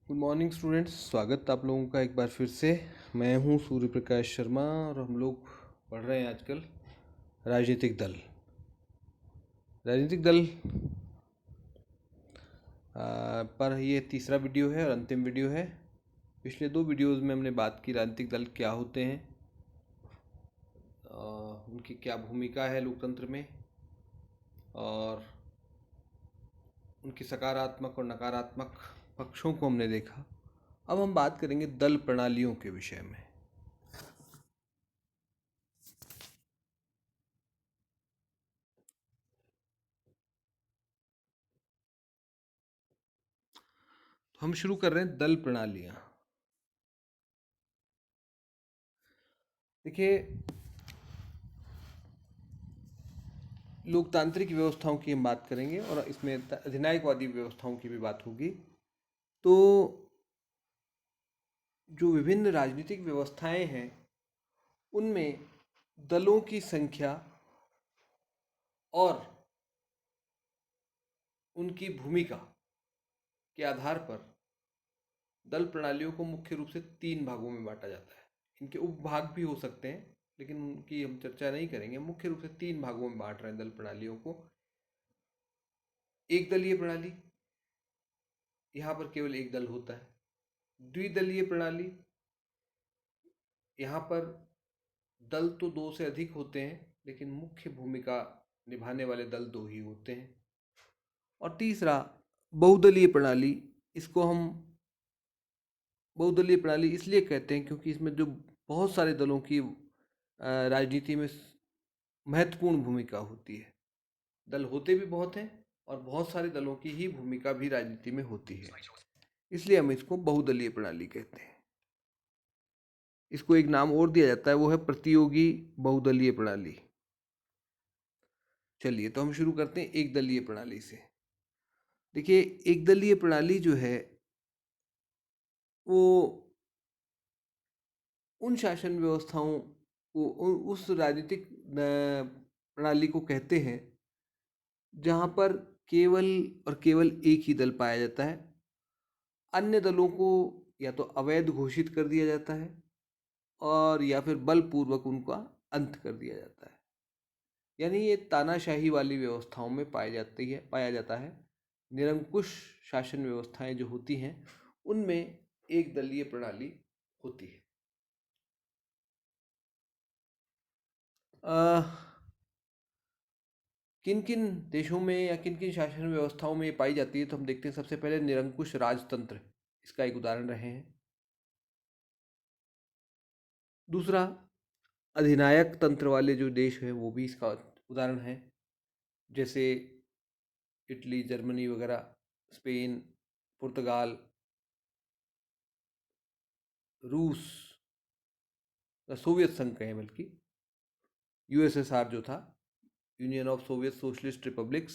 Good morning students, स्वागत आप लोगों का एक बार फिर से। मैं हूं सूर्य प्रकाश शर्मा और हम लोग पढ़ रहे हैं आजकल राजनीतिक दल। राजनीतिक दल पर ये तीसरा वीडियो है और अंतिम वीडियो है। पिछले दो वीडियोस में हमने बात की राजनीतिक दल क्या होते हैं, उनकी क्या भूमिका है लोकतंत्र में और उनकी सकारात्मक और नकारात्मक पक्षों को हमने देखा। अब हम बात करेंगे दल प्रणालियों के विषय में। तो हम शुरू कर रहे हैं दल प्रणालियां। देखिए, लोकतांत्रिक व्यवस्थाओं की हम बात करेंगे और इसमें अधिनायकवादी व्यवस्थाओं की भी बात होगी। तो जो विभिन्न राजनीतिक व्यवस्थाएं हैं उनमें दलों की संख्या और उनकी भूमिका के आधार पर दल प्रणालियों को मुख्य रूप से तीन भागों में बांटा जाता है। इनके उपभाग भी हो सकते हैं, लेकिन उनकी हम चर्चा नहीं करेंगे। मुख्य रूप से तीन भागों में बांट रहे हैं दल प्रणालियों को। एक दलीय प्रणाली, यहाँ पर केवल एक दल होता है। द्विदलीय प्रणाली, यहाँ पर दल तो दो से अधिक होते हैं, लेकिन मुख्य भूमिका निभाने वाले दल दो ही होते हैं। और तीसरा बहुदलीय प्रणाली। इसको हम बहुदलीय प्रणाली इसलिए कहते हैं क्योंकि इसमें जो बहुत सारे दलों की राजनीति में महत्वपूर्ण भूमिका होती है। दल होते भी बहुत हैं और बहुत सारे दलों की ही भूमिका भी राजनीति में होती है, इसलिए हम इसको बहुदलीय प्रणाली कहते हैं। इसको एक नाम और दिया जाता है, वो है प्रतियोगी बहुदलीय प्रणाली। चलिए, तो हम शुरू करते हैं एक दलीय प्रणाली से। देखिए, एक दलीय प्रणाली जो है वो उन शासन व्यवस्थाओं को, उस राजनीतिक प्रणाली को कहते हैं जहाँ पर केवल और केवल एक ही दल पाया जाता है। अन्य दलों को या तो अवैध घोषित कर दिया जाता है और या फिर बलपूर्वक उनका अंत कर दिया जाता है। यानी ये तानाशाही वाली व्यवस्थाओं में पाया जाता है। निरंकुश शासन व्यवस्थाएं जो होती हैं उनमें एक दलीय प्रणाली होती है। किन किन देशों में या किन किन शासन व्यवस्थाओं में ये पाई जाती है, तो हम देखते हैं। सबसे पहले निरंकुश राजतंत्र इसका एक उदाहरण रहे हैं। दूसरा, अधिनायक तंत्र वाले जो देश हैं वो भी इसका उदाहरण है, जैसे इटली, जर्मनी वगैरह, स्पेन, पुर्तगाल, रूस, सोवियत संघ कहें बल्कि, यूएसएसआर जो था, union of Soviet socialist republics,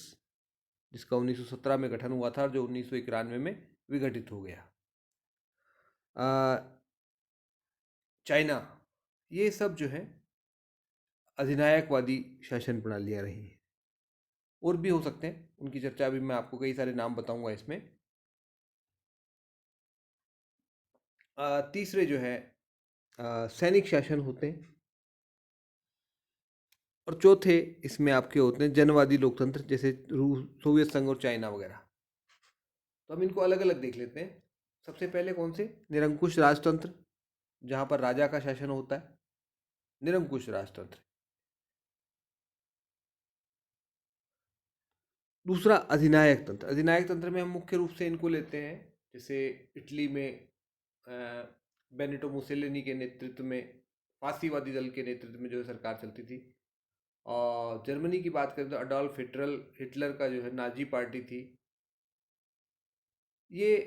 जिसका 1917 में गठन हुआ था और जो 1991 में विघटित हो गया। चाइना, ये सब जो है अधिनायकवादी शासन प्रणालियां रही हैं। और भी हो सकते हैं, उनकी चर्चा भी मैं आपको कई सारे नाम बताऊंगा इसमें। तीसरे जो है सैनिक शासन होते हैं। और चौथे इसमें आपके होते हैं जनवादी लोकतंत्र, जैसे रूस, सोवियत संघ और चाइना वगैरह। तो हम इनको अलग अलग देख लेते हैं। सबसे पहले कौन से? निरंकुश राजतंत्र, जहां पर राजा का शासन होता है, निरंकुश राजतंत्र। दूसरा, अधिनायक तंत्र। अधिनायक तंत्र में हम मुख्य रूप से इनको लेते हैं, जैसे इटली में बेनिटो मुसेलिनी के नेतृत्व में, फासीवादी दल के नेतृत्व में जो है सरकार चलती थी। और जर्मनी की बात करें तो अडोल्फ हिटलर का जो है नाजी पार्टी थी। ये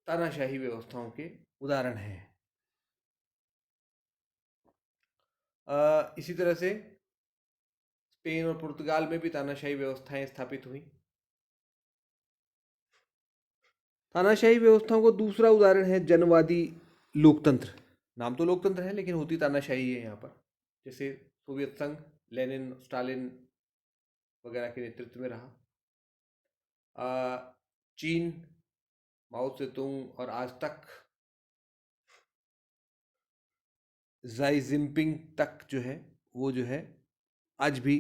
तानाशाही व्यवस्थाओं के उदाहरण हैं। इसी तरह से स्पेन और पुर्तगाल में भी तानाशाही व्यवस्थाएं स्थापित हुई। तानाशाही व्यवस्थाओं को दूसरा उदाहरण है जनवादी लोकतंत्र। नाम तो लोकतंत्र है लेकिन होती तानाशाही है यहाँ पर, जैसे सोवियत संघ, लेनिन, स्टालिन वगैरह के नेतृत्व में रहा। चीन माओ सेतुंग और आज तक जाई जिनपिंग तक जो है वो जो है आज भी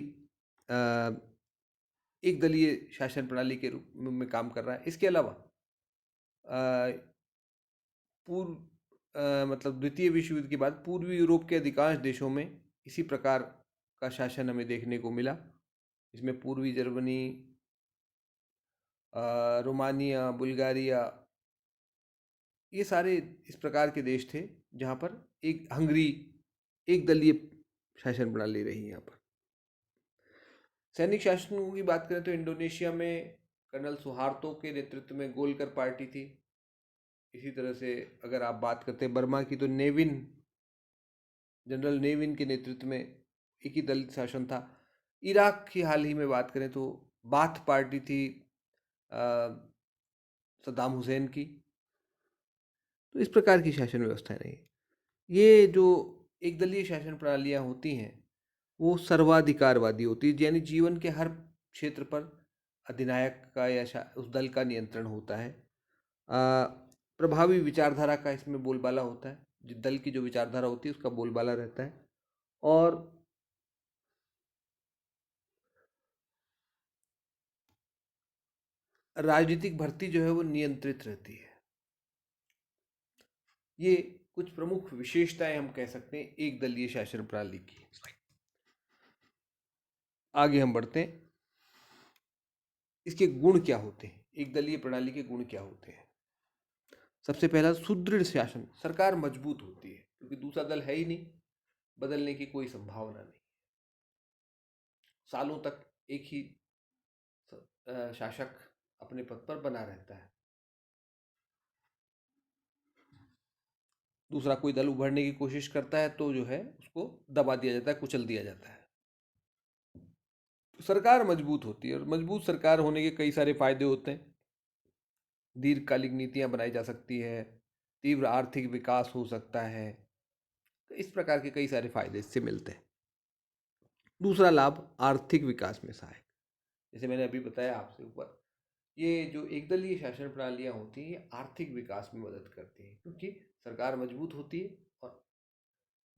एक दलीय शासन प्रणाली के रूप में काम कर रहा है। इसके अलावा पूर्व मतलब द्वितीय विश्व युद्ध के बाद पूर्वी यूरोप के अधिकांश देशों में इसी प्रकार का शासन हमें देखने को मिला। इसमें पूर्वी जर्मनी, रोमानिया, बुल्गारिया, ये सारे इस प्रकार के देश थे जहाँ पर एक हंगरी एक दलीय शासन प्रणाली रही। यहाँ पर सैनिक शासन की बात करें तो इंडोनेशिया में कर्नल सुहार्तो के नेतृत्व में गोलकर पार्टी थी। इसी तरह से अगर आप बात करते हैं बर्मा की तो नेविन, जनरल नेविन के नेतृत्व में एक ही दलित शासन था। इराक की हाल ही में बात करें तो बाथ पार्टी थी सद्दाम हुसैन की। तो इस प्रकार की शासन व्यवस्थाएं रही। ये जो एक दलीय शासन प्रणालियाँ होती हैं वो सर्वाधिकारवादी होती है, यानी जीवन के हर क्षेत्र पर अधिनायक का या उस दल का नियंत्रण होता है। प्रभावी विचारधारा का इसमें बोलबाला होता है, जिस दल की जो विचारधारा होती है उसका बोलबाला रहता है। और राजनीतिक भर्ती जो है वो नियंत्रित रहती है। ये कुछ प्रमुख विशेषताएं हम कह सकते हैं एक दलीय शासन प्रणाली की। आगे हम बढ़ते हैं, इसके गुण क्या होते हैं, एक दलीय प्रणाली के गुण क्या होते हैं। सबसे पहला, सुदृढ़ शासन, सरकार मजबूत होती है क्योंकि दूसरा दल है ही नहीं, बदलने की कोई संभावना नहीं, सालों तक एक ही शासक अपने पद पर बना रहता है। दूसरा कोई दल उभरने की कोशिश करता है तो जो है उसको दबा दिया जाता है, कुचल दिया जाता है। तो सरकार मजबूत होती है और मजबूत सरकार होने के कई सारे फायदे होते हैं। दीर्घकालिक नीतियां बनाई जा सकती है, तीव्र आर्थिक विकास हो सकता है। तो इस प्रकार के कई सारे फायदे इससे मिलते हैं। दूसरा लाभ, आर्थिक विकास में सहायक। जैसे मैंने अभी बताया आपसे ऊपर, ये जो एकदलीय शासन प्रणालियाँ होती हैं ये आर्थिक विकास में मदद करती हैं क्योंकि सरकार मजबूत होती है और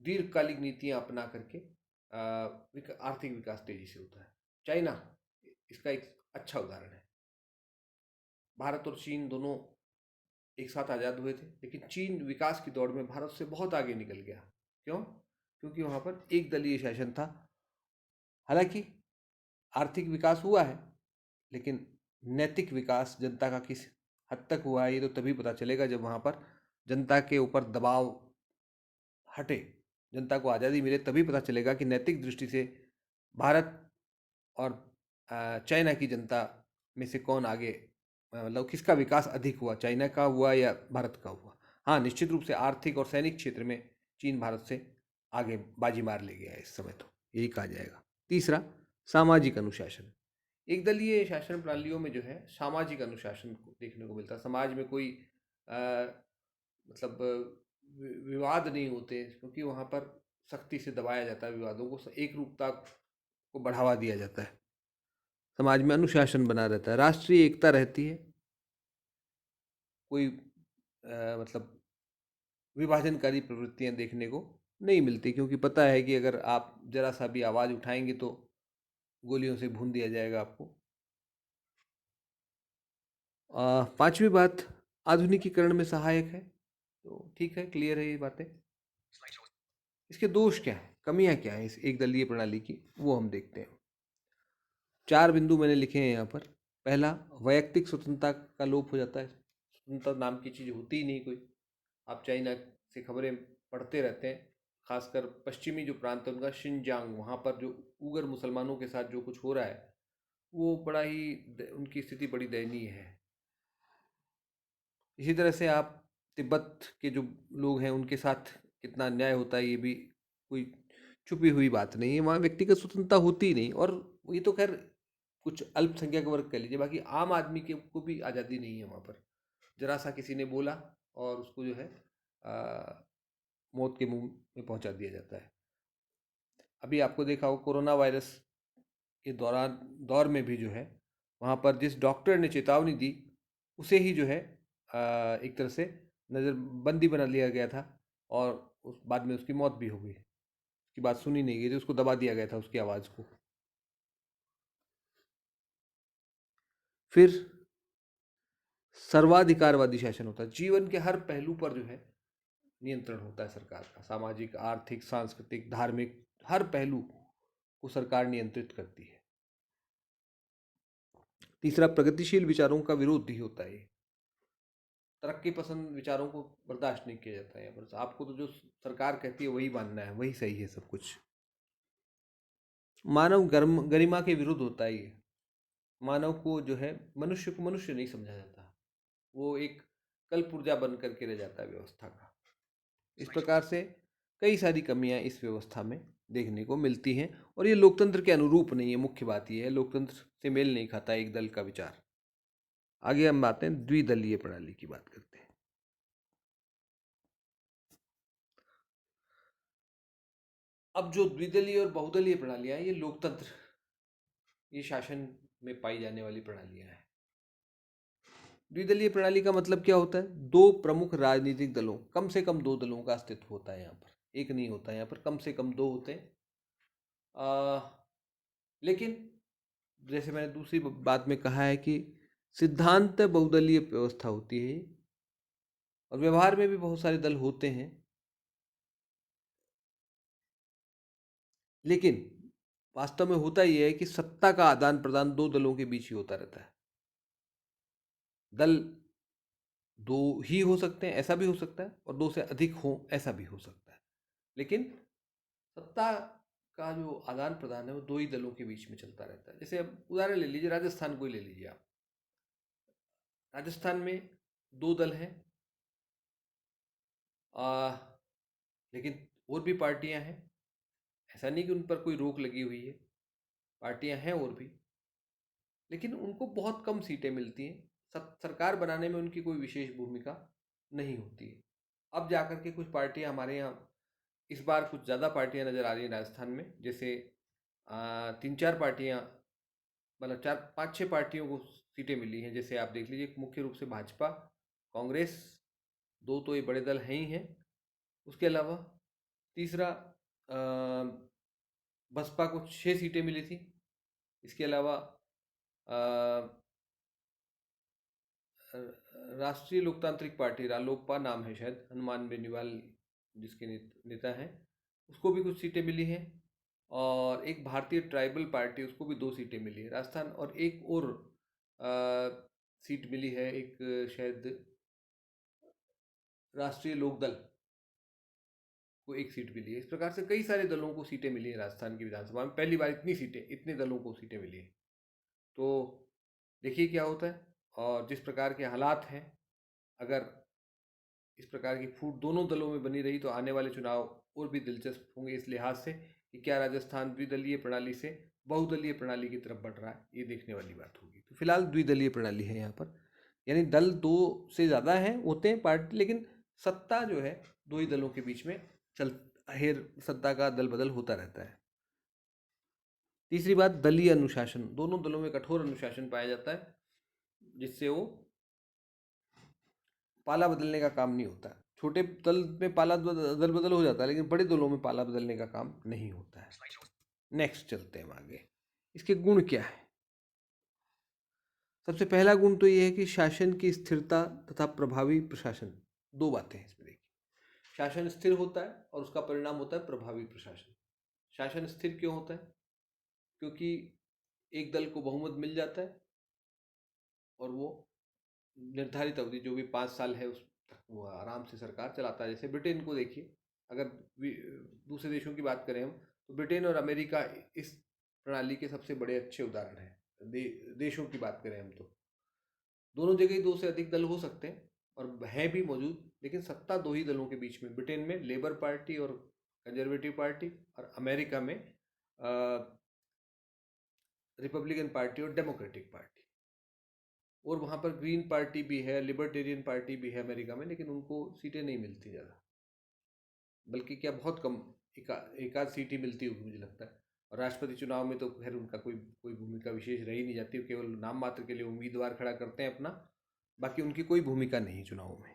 दीर्घकालिक नीतियाँ अपना करके आर्थिक विकास तेजी से होता है। चाइना इसका एक अच्छा उदाहरण है। भारत और चीन दोनों एक साथ आज़ाद हुए थे, लेकिन चीन विकास की दौड़ में भारत से बहुत आगे निकल गया। क्यों? क्योंकि वहाँ पर एक दलीय शासन था। हालांकि आर्थिक विकास हुआ है, लेकिन नैतिक विकास जनता का किस हद तक हुआ है ये तो तभी पता चलेगा जब वहाँ पर जनता के ऊपर दबाव हटे, जनता को आज़ादी मिले, तभी पता चलेगा कि नैतिक दृष्टि से भारत और चाइना की जनता में से कौन आगे, मतलब किसका विकास अधिक हुआ, चाइना का हुआ या भारत का हुआ। हाँ, निश्चित रूप से आर्थिक और सैनिक क्षेत्र में चीन भारत से आगे बाजी मार ले गया है इस समय, तो यही कहा जाएगा। तीसरा, सामाजिक अनुशासन। एक दलीय शासन प्रणालियों में जो है सामाजिक अनुशासन देखने को मिलता है। समाज में कोई मतलब विवाद नहीं होते क्योंकि वहाँ पर सख्ती से दबाया जाता है विवादों को, एक रूपता को बढ़ावा दिया जाता है, समाज में अनुशासन बना रहता है, राष्ट्रीय एकता रहती है, कोई मतलब विभाजनकारी प्रवृत्तियां देखने को नहीं मिलती क्योंकि पता है कि अगर आप जरा सा भी आवाज़ उठाएंगे तो गोलियों से भून दिया जाएगा आपको। पांचवी बात, आधुनिकीकरण में सहायक है। तो ठीक है, क्लियर है ये बातें। इसके दोष क्या हैं, कमियां क्या हैं इस एक दलीय प्रणाली की, वो हम देखते हैं। 4 बिंदु मैंने लिखे हैं यहाँ पर। पहला, वैयक्तिक स्वतंत्रता का लोप हो जाता है, स्वतंत्रता नाम की चीज़ होती ही नहीं कोई। आप चाइना से खबरें पढ़ते रहते हैं, खासकर पश्चिमी जो प्रांत है उनका शिनजांग, वहाँ पर जो उगर मुसलमानों के साथ जो कुछ हो रहा है वो बड़ा ही उनकी स्थिति बड़ी दयनीय है। इसी तरह से आप तिब्बत के जो लोग हैं उनके साथ कितना अन्याय होता है ये भी कोई छुपी हुई बात नहीं है। वहाँ व्यक्तिगत स्वतंत्रता होती ही नहीं, और ये तो खैर कुछ अल्पसंख्यक वर्ग कह लीजिए, बाकी आम आदमी के को भी आज़ादी नहीं है वहाँ पर। जरा सा किसी ने बोला और उसको जो है मौत के मुंह में पहुंचा दिया जाता है। अभी आपको देखा हो कोरोना वायरस के दौर में भी जो है वहाँ पर जिस डॉक्टर ने चेतावनी दी उसे ही जो है एक तरह से नज़रबंदी बना लिया गया था, और उस बाद में उसकी मौत भी हो गई। उसकी बात सुनी नहीं गई थी, उसको दबा दिया गया था उसकी आवाज़ को। फिर सर्वाधिकारवादी शासन होता है। जीवन के हर पहलू पर जो है नियंत्रण होता है सरकार का। सामाजिक, आर्थिक, सांस्कृतिक, धार्मिक, हर पहलू को सरकार नियंत्रित करती है। तीसरा, प्रगतिशील विचारों का विरोध भी होता है। तरक्की पसंद विचारों को बर्दाश्त नहीं किया जाता है। बस आपको तो जो सरकार कहती है वही मानना है, वही सही है सब कुछ। मानव गरिमा के विरुद्ध होता है ये। मानव को जो है, मनुष्य को मनुष्य नहीं समझा जाता, वो एक कल पुर्जा बन करके रह जाता है व्यवस्था का। इस प्रकार से कई सारी कमियां इस व्यवस्था में देखने को मिलती हैं, और ये लोकतंत्र के अनुरूप नहीं है। मुख्य बात ये है, लोकतंत्र से मेल नहीं खाता एक दल का विचार। आगे हम आते हैं द्विदलीय प्रणाली की बात करते हैं। अब जो द्विदलीय और बहुदलीय प्रणालियां हैं, ये लोकतंत्र, ये शासन में पाई जाने वाली प्रणालियां हैं। द्विदलीय प्रणाली का मतलब क्या होता है? दो प्रमुख राजनीतिक दलों, कम से कम दो दलों का अस्तित्व होता है यहाँ पर, एक नहीं होता है यहाँ पर, कम से कम दो होते हैं। लेकिन जैसे मैंने दूसरी बात में कहा है कि सिद्धांत बहुदलीय व्यवस्था होती है, और व्यवहार में भी बहुत सारे दल होते हैं, लेकिन वास्तव में होता यह है कि सत्ता का आदान प्रदान दो दलों के बीच ही होता रहता है। दल दो ही हो सकते हैं, ऐसा भी हो सकता है, और दो से अधिक हो, ऐसा भी हो सकता है, लेकिन सत्ता का जो आदान प्रदान है वो दो ही दलों के बीच में चलता रहता है। जैसे अब उदाहरण ले लीजिए, राजस्थान को ही ले लीजिए आप। राजस्थान में दो दल हैं, लेकिन और भी पार्टियां हैं। ऐसा नहीं कि उन पर कोई रोक लगी हुई है, पार्टियां हैं और भी, लेकिन उनको बहुत कम सीटें मिलती हैं। सरकार बनाने में उनकी कोई विशेष भूमिका नहीं होती है। अब जाकर के कुछ पार्टियां हमारे यहाँ, इस बार कुछ ज़्यादा पार्टियां नज़र आ रही हैं राजस्थान में। जैसे 3-4 पार्टियां, मतलब 4-5-6 पार्टियों को सीटें मिली हैं। जैसे आप देख लीजिए, मुख्य रूप से भाजपा, कांग्रेस, दो तो ये बड़े दल हैं ही हैं। उसके अलावा तीसरा, बसपा को 6 सीटें मिली थी। इसके अलावा राष्ट्रीय लोकतांत्रिक पार्टी, रालोपा नाम है शायद, हनुमान बेनीवाल जिसके नेता हैं, उसको भी कुछ सीटें मिली हैं। और एक भारतीय ट्राइबल पार्टी, उसको भी 2 सीटें मिली है राजस्थान। और एक और सीट मिली है, एक शायद राष्ट्रीय लोकदल को एक सीट मिली है। इस प्रकार से कई सारे दलों को सीटें मिली है राजस्थान की विधानसभा में। पहली बार इतनी सीटें, इतने दलों को सीटें मिली है। तो देखिए क्या होता है, और जिस प्रकार के हालात हैं, अगर इस प्रकार की फूट दोनों दलों में बनी रही तो आने वाले चुनाव और भी दिलचस्प होंगे, इस लिहाज से कि क्या राजस्थान द्विदलीय प्रणाली से बहुदलीय प्रणाली की तरफ बढ़ रहा है, ये देखने वाली बात होगी। तो फिलहाल द्विदलीय प्रणाली है यहाँ पर, यानी दल दो से ज़्यादा हैं, होते हैं पार्टी, लेकिन सत्ता जो है दो ही दलों के बीच में सत्ता का दल बदल होता रहता है। तीसरी बात, दलीय अनुशासन। दोनों दलों में कठोर अनुशासन पाया जाता है, जिससे वो पाला बदलने का काम नहीं होता है। छोटे दल में दल बदल हो जाता है, लेकिन बड़े दलों में पाला बदलने का काम नहीं होता है। नेक्स्ट चलते हैं आगे। इसके गुण क्या है? सबसे पहला गुण तो ये है कि शासन की स्थिरता तथा प्रभावी प्रशासन। दो बातें हैं इसमें, देखिए। शासन स्थिर होता है और उसका परिणाम होता है प्रभावी प्रशासन। शासन स्थिर क्यों होता है? क्योंकि एक दल को बहुमत मिल जाता है, और वो निर्धारित अवधि जो भी 5 साल है उस तक वो आराम से सरकार चलाता है। जैसे ब्रिटेन को देखिए, अगर दूसरे देशों की बात करें हम, तो ब्रिटेन और अमेरिका इस प्रणाली के सबसे बड़े अच्छे उदाहरण हैं। देशों की बात करें हम, तो दोनों जगह ही 2 से अधिक दल हो सकते हैं, और हैं भी मौजूद, लेकिन सत्ता दो ही दलों के बीच में। ब्रिटेन में लेबर पार्टी और कंजर्वेटिव पार्टी, और अमेरिका में रिपब्लिकन पार्टी और डेमोक्रेटिक पार्टी। और वहाँ पर ग्रीन पार्टी भी है, लिबर्टेरियन पार्टी भी है अमेरिका में, लेकिन उनको सीटें नहीं मिलती ज़्यादा, बल्कि क्या बहुत कम, एक आध सीट ही मिलती होगी मुझे लगता है। और राष्ट्रपति चुनाव में तो खैर उनका कोई कोई भूमिका विशेष रही नहीं जाती, केवल नाम मात्र के लिए उम्मीदवार खड़ा करते हैं अपना, बाकी उनकी कोई भूमिका नहीं चुनाव में।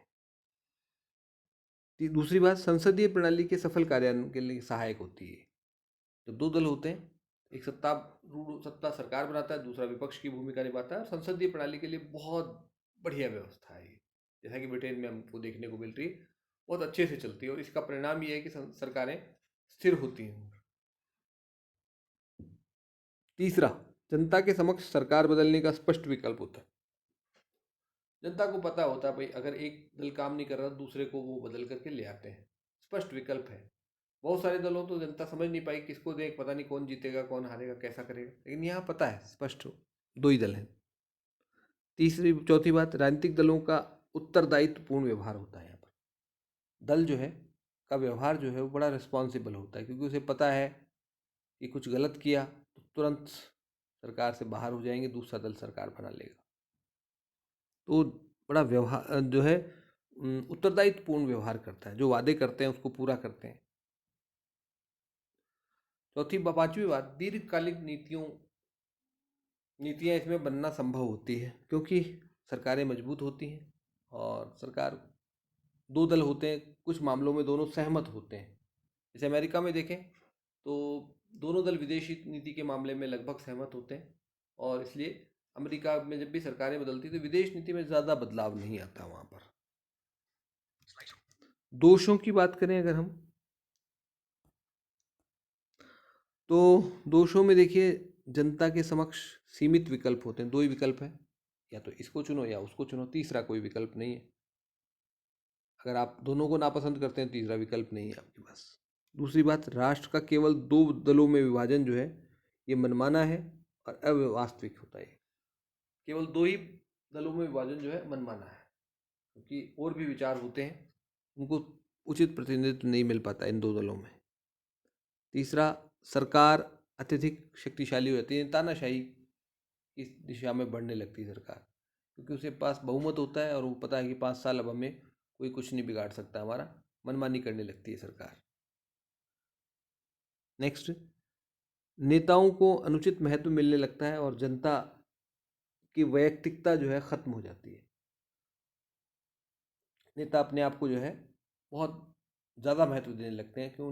दूसरी बात, संसदीय प्रणाली के सफल कार्यान्वयन के लिए सहायक होती है। तो दो दल होते हैं, एक सत्ता सरकार बनाता है, दूसरा विपक्ष की भूमिका निभाता है। और संसदीय प्रणाली के लिए बहुत बढ़िया व्यवस्था है ये, जैसा कि ब्रिटेन में हमको देखने को मिल रही है, बहुत अच्छे से चलती है। और इसका परिणाम ये है कि सरकारें स्थिर होती हैं। तीसरा, जनता के समक्ष सरकार बदलने का स्पष्ट विकल्प होता है। जनता को पता होता है भाई, अगर एक दल काम नहीं कर रहा दूसरे को वो बदल करके ले आते हैं, स्पष्ट विकल्प है। बहुत सारे दलों तो जनता समझ नहीं पाई, किसको देख, पता नहीं कौन जीतेगा कौन हारेगा कैसा करेगा, लेकिन यहाँ पता है स्पष्ट हो, दो ही दल हैं। चौथी बात, राजनीतिक दलों का उत्तरदायित्वपूर्ण व्यवहार होता है। यहाँ पर दल जो है का व्यवहार जो है वो बड़ा रिस्पॉन्सिबल होता है, क्योंकि उसे पता है कि कुछ गलत किया तो तुरंत सरकार से बाहर हो जाएंगे, दूसरा दल सरकार बना लेगा। तो बड़ा व्यवहार जो है उत्तरदायित्वपूर्ण व्यवहार करता है, जो वादे करते हैं उसको पूरा करते हैं। पांचवी बात, दीर्घकालिक नीतियाँ इसमें बनना संभव होती है, क्योंकि सरकारें मजबूत होती हैं और सरकार, दो दल होते हैं, कुछ मामलों में दोनों सहमत होते हैं। जैसे अमेरिका में देखें तो दोनों दल विदेशी नीति के मामले में लगभग सहमत होते हैं, और इसलिए अमेरिका में जब भी सरकारें बदलती तो विदेश नीति में ज़्यादा बदलाव नहीं आता वहाँ पर। दोषों की बात करें अगर हम, तो दोषों में देखिए जनता के समक्ष सीमित विकल्प होते हैं, दो ही विकल्प हैं, या तो इसको चुनो या उसको चुनो, तीसरा कोई विकल्प नहीं है। अगर आप दोनों को नापसंद करते हैं, तीसरा विकल्प नहीं है आपके पास। दूसरी बात, राष्ट्र का केवल दो दलों में विभाजन जो है ये मनमाना है और अवास्तविक होता है। केवल दो ही दलों में विभाजन जो है मनमाना है, क्योंकि और भी विचार होते हैं, उनको उचित प्रतिनिधित्व नहीं मिल पाता इन दो दलों में। तीसरा, सरकार अत्यधिक शक्तिशाली हो जाती है, तानाशाही इस दिशा में बढ़ने लगती है सरकार, क्योंकि उसके पास बहुमत होता है और वो पता है कि 5 साल अब हमें कोई कुछ नहीं बिगाड़ सकता, हमारा मनमानी करने लगती है सरकार। नेक्स्ट, नेताओं को अनुचित महत्व मिलने लगता है और जनता की वैयक्तिकता जो है खत्म हो जाती है। नेता अपने आप को जो है बहुत ज़्यादा महत्व देने लगते हैं कि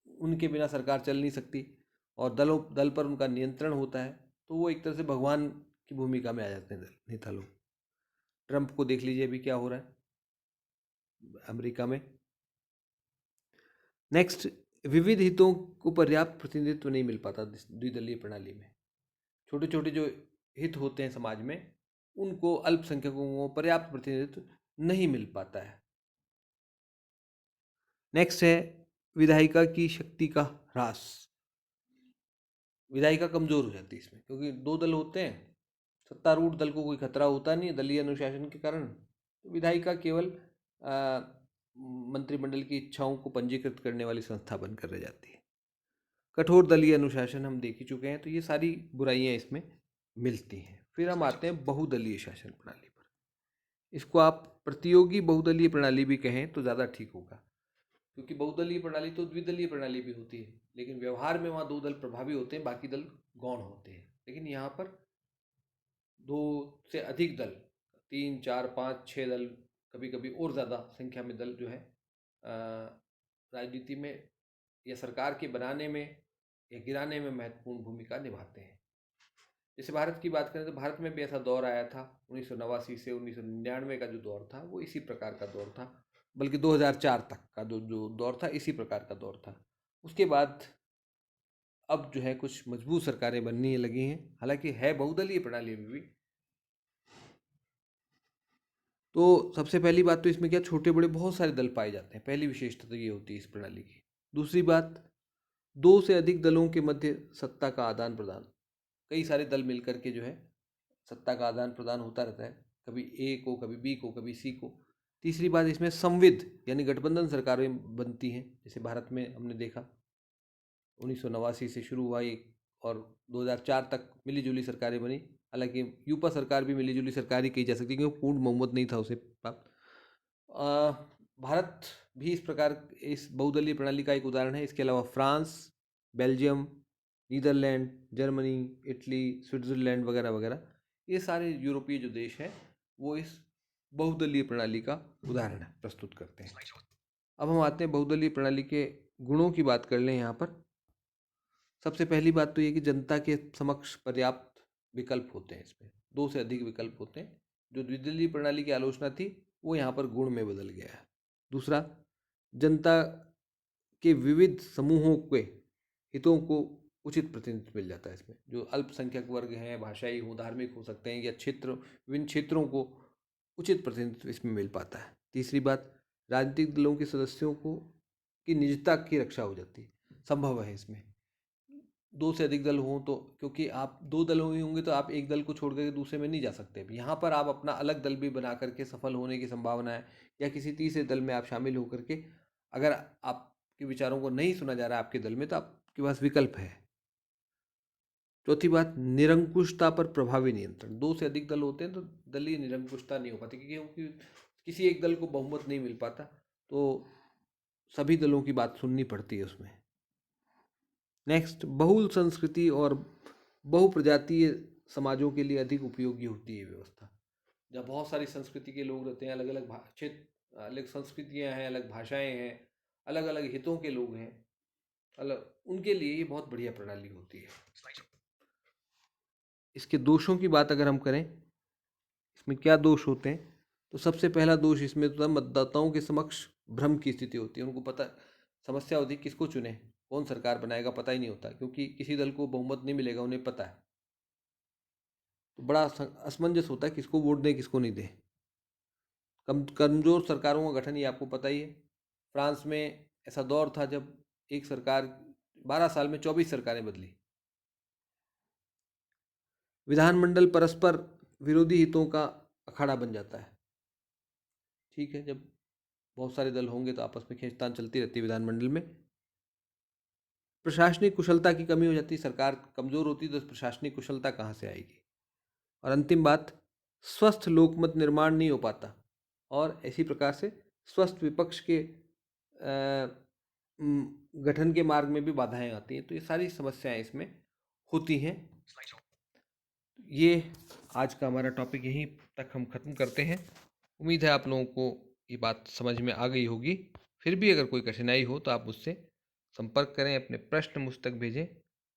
उनके बिना सरकार चल नहीं सकती, और दल पर उनका नियंत्रण होता है, तो वो एक तरह से भगवान की भूमिका में आ जाते हैं नेता लोग। ट्रंप को देख लीजिए अभी क्या हो रहा है अमेरिका में। नेक्स्ट, विविध हितों को पर्याप्त प्रतिनिधित्व नहीं मिल पाता द्विदलीय प्रणाली में। छोटे छोटे जो हित होते हैं समाज में, उनको अल्पसंख्यकों को पर्याप्त प्रतिनिधित्व नहीं मिल पाता है। नेक्स्ट है विधायिका की शक्ति का ह्रास। विधायिका कमजोर हो जाती है इसमें, क्योंकि दो दल होते हैं, सत्तारूढ़ दल को कोई खतरा होता नहीं दलीय अनुशासन के कारण। तो विधायिका केवल मंत्रिमंडल की इच्छाओं को पंजीकृत करने वाली संस्था बनकर रह जाती है। कठोर दलीय अनुशासन हम देख ही चुके हैं, तो ये सारी बुराइयां इसमें मिलती हैं। फिर हम आते हैं बहुदलीय शासन प्रणाली पर। इसको आप प्रतियोगी बहुदलीय प्रणाली भी कहें तो ज़्यादा ठीक होगा, क्योंकि बहुदलीय प्रणाली तो द्विदलीय प्रणाली भी होती है, लेकिन व्यवहार में वहाँ दो दल प्रभावी होते हैं, बाकी दल गौण होते हैं। लेकिन यहाँ पर दो से अधिक दल, 3, 4, 5, 6 दल, कभी कभी और ज़्यादा संख्या में दल जो है राजनीति में या सरकार के बनाने में या गिराने में महत्वपूर्ण भूमिका निभाते हैं। जैसे भारत की बात करें तो भारत में भी ऐसा दौर आया था 1989 से 1999 का जो दौर था वो इसी प्रकार का दौर था, बल्कि 2004 तक का जो दौर था इसी प्रकार का दौर था। उसके बाद अब जो है कुछ मजबूत सरकारें बनने लगी हैं, हालांकि है बहुदलीय प्रणाली में भी। तो सबसे पहली बात तो इसमें क्या, छोटे बड़े बहुत सारे दल पाए जाते हैं, पहली विशेषता तो ये होती है इस प्रणाली की। दूसरी बात, दो से अधिक दलों के मध्य सत्ता का आदान प्रदान, कई सारे दल मिलकर के जो है सत्ता का आदान प्रदान होता रहता है, कभी ए को, कभी बी को, कभी सी को। तीसरी बात, इसमें संविद यानी गठबंधन सरकारें बनती हैं, जैसे भारत में हमने देखा 1989 से शुरू हुआ एक, और 2004 तक मिली जुली सरकारें बनी। हालांकि यूपा सरकार भी मिली जुली सरकार ही कही जा सकती है, क्योंकि पूर्ण बहुमत नहीं था उसे प्राप्त। भारत भी इस प्रकार इस बहुदलीय प्रणाली का एक उदाहरण है। इसके अलावा France, Belgium, Netherlands, Germany, Italy, Switzerland वगैरह वगैरह, ये सारे यूरोपीय जो देश हैं वो इस बहुदलीय प्रणाली का उदाहरण प्रस्तुत करते हैं। अब हम आते हैं बहुदलीय प्रणाली के गुणों की बात कर लें। यहाँ पर सबसे पहली बात तो ये कि जनता के समक्ष पर्याप्त विकल्प होते हैं। इसमें 2 से अधिक विकल्प होते हैं। जो द्विदलीय प्रणाली की आलोचना थी वो यहाँ पर गुण में बदल गया है। दूसरा, जनता के विविध समूहों के हितों को उचित प्रतिनिधित्व मिल जाता है। इसमें जो अल्पसंख्यक वर्ग हैं, भाषाई हो, धार्मिक हो सकते हैं, या क्षेत्र, विभिन्न क्षेत्रों को उचित प्रतिनिधित्व इसमें मिल पाता है। तीसरी बात, राजनीतिक दलों के सदस्यों को की निजता की रक्षा हो जाती है, संभव है इसमें। 2 से अधिक दल हों तो, क्योंकि आप 2 दलों में होंगे तो आप एक दल को छोड़ करके दूसरे में नहीं जा सकते। यहाँ पर आप अपना अलग दल भी बना करके सफल होने की संभावना है, या किसी तीसरे दल में आप शामिल होकर के, अगर आपके विचारों को नहीं सुना जा रहा है आपके दल में, तो आपके पास विकल्प है। चौथी बात, निरंकुशता पर प्रभावी नियंत्रण। 2 से अधिक दल होते हैं तो दलीय निरंकुशता नहीं हो पाती, क्योंकि किसी एक दल को बहुमत नहीं मिल पाता, तो सभी दलों की बात सुननी पड़ती है उसमें। नेक्स्ट, बहुल संस्कृति और बहुप्रजातीय समाजों के लिए अधिक उपयोगी होती है व्यवस्था। जब बहुत सारी संस्कृति के लोग रहते हैं, अलग अलग क्षेत्र, अलग संस्कृतियां हैं, अलग भाषाएं हैं, अलग अलग हितों के लोग हैं, अलग, उनके लिए ये बहुत बढ़िया प्रणाली होती है। इसके दोषों की बात अगर हम करें, इसमें क्या दोष होते हैं, तो सबसे पहला दोष इसमें तो मतदाताओं के समक्ष भ्रम की स्थिति होती है। उनको पता, समस्या होती है किसको चुने, कौन सरकार बनाएगा, पता ही नहीं होता, क्योंकि किसी दल को बहुमत नहीं मिलेगा, उन्हें पता है। तो बड़ा असमंजस होता है किसको वोट दें, किसको नहीं दें। कमजोर सरकारों का गठन, ये आपको पता ही है। फ्रांस में ऐसा दौर था जब एक सरकार 12 साल में 24 सरकारें बदली। विधानमंडल परस्पर विरोधी हितों का अखाड़ा बन जाता है। ठीक है, जब बहुत सारे दल होंगे तो आपस में खींचतान चलती रहती है विधानमंडल में। प्रशासनिक कुशलता की कमी हो जाती है, सरकार कमजोर होती है तो प्रशासनिक कुशलता कहाँ से आएगी। और अंतिम बात, स्वस्थ लोकमत निर्माण नहीं हो पाता, और इसी प्रकार से स्वस्थ विपक्ष के गठन के मार्ग में भी बाधाएं आती हैं। तो ये सारी समस्याएं इसमें होती हैं। ये आज का हमारा टॉपिक यहीं तक हम ख़त्म करते हैं। उम्मीद है आप लोगों को ये बात समझ में आ गई होगी। फिर भी अगर कोई कठिनाई हो तो आप मुझसे संपर्क करें, अपने प्रश्न मुझ तक भेजें,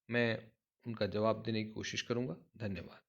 मैं उनका जवाब देने की कोशिश करूँगा। धन्यवाद।